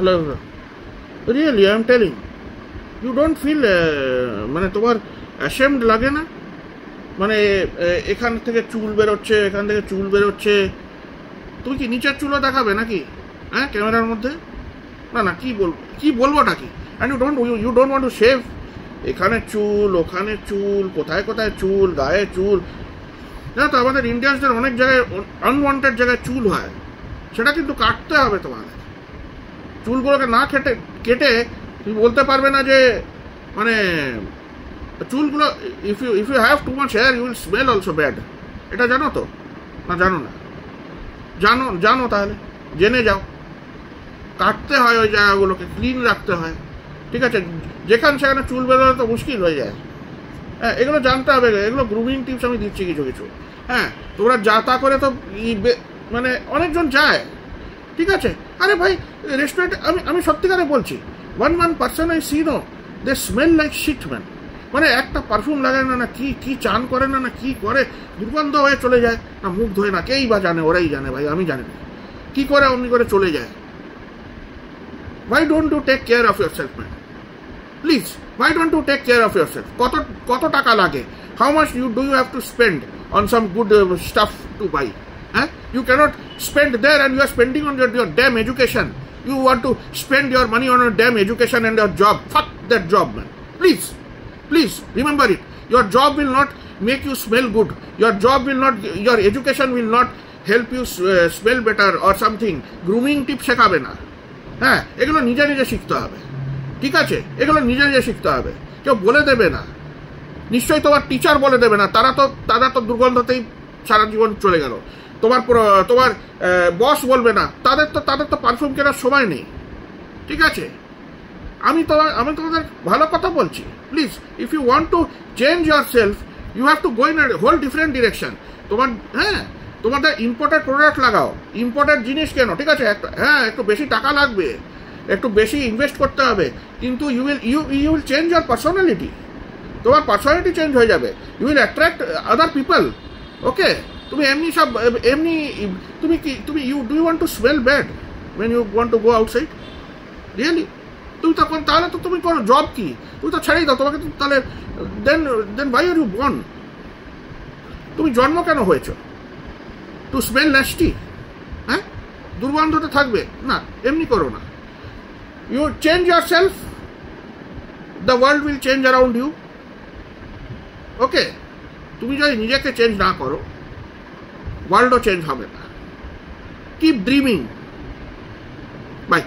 hello, really I am telling, you don't feel মানে তোমার ashamed লাগে না? মানে এখান থেকে চুল বেরোচ্ছে, এখান থেকে চুল বেরোচ্ছে, তুমি কি নিচের চুলও দেখাবে নাকি হ্যাঁ ক্যামেরার মধ্যে? না না, কি বলবোটা কি? And you don't want to shave. এখানে চুল, ওখানে চুল, কোথায় কোথায় চুল, গায়ে চুল। জানো তো আমাদের ইন্ডিয়ানসদের অনেক জায়গায় আনওয়ান্টেড জায়গায় চুল হয়, সেটা কিন্তু কাটতে হবে তোমাদের। চুলগুলোকে না কেটে তুমি বলতে পারবে না যে মানে চুলগুলো, if you have too much hair you will smell also bad. এটা জানো তো? না জানো না? জানো তাহলে জেনে যাও। কাটতে হয় ওই জায়গাগুলোকে, ক্লিন রাখতে হয়, ঠিক আছে? যেখানে সেখানে চুল বেরোলে তো মুশকিল হয়ে যায়। হ্যাঁ, এগুলো জানতে হবে, এগুলো গ্রুমিং টিপস আমি দিচ্ছি কিছু কিছু। হ্যাঁ, তোমরা যা তা করে তো মানে অনেকজন যায়, ঠিক আছে? আরে ভাই রেস্টুরেন্টে আমি সত্যিকারে বলছি, one person I see no, they smell like shit man। মানে একটা পারফিউম লাগায় না, কি চান করে না কি করে, দুর্গন্ধ হয়ে চলে যায়, না মুখ ধোয় না, কেই বা জানে, ওরাই জানে ভাই, আমি জানি না কি করে অমনি করে চলে যায়। Why don't you take care of yourself man? Please, why don't you take care of yourself? কত টাকা লাগে? How much do you have to spend on some good stuff to buy? You cannot spend there and you are spending on your damn education. You want to spend your money on your damn education and your job. Fuck that job man. Please remember it. Your job will not make you smell good. Your education will not help you smell better or something. Grooming tip শেখাবে না। হ্যাঁ, এগুলো নিজে শিখতে হবে, ঠিক আছে? এগুলো নিজে শিখতে হবে, কেউ বলে দেবে না। নিশ্চয়ই তোমার টিচার বলে দেবে না, তারা তো দুর্গন্ধতেই সারা জীবন চলে গেল। তোমার বস বলবে না, তাদের তো পারফিউম কেনার সময় নেই, ঠিক আছে? আমি তোমাদের ভালো কথা বলছি। Please, if you want to change yourself, you have to go in a whole different direction. তোমাদের ইম্পোর্টেড প্রোডাক্ট লাগাও, ইম্পোর্টেড জিনিস কেন, ঠিক আছে? একটু বেশি টাকা লাগবে, একটু বেশি ইনভেস্ট করতে হবে, কিন্তু you will change your personality. তোমার পার্সোনালিটি চেঞ্জ হয়ে যাবে, you will attract other people. Okay, তুমি তুমি do you want to smell bad when you want to go outside? Really? তুমি তাহলে তো তুমি কোনো জব কি? তুমি তো ছেড়েই দাও তোমাকে। তাহলে then why are you born? তুমি জন্ম কেন হয়েছো? To smell nasty? হ্যাঁ, দুর্গন্ধতে থাকবে না, এমনি করো না। You change yourself, the world will change around you. Okay, তুমি যদি নিজেকে চেঞ্জ না করো, ওয়ার্ল্ডও চেঞ্জ হবে না। Keep dreaming. বাই।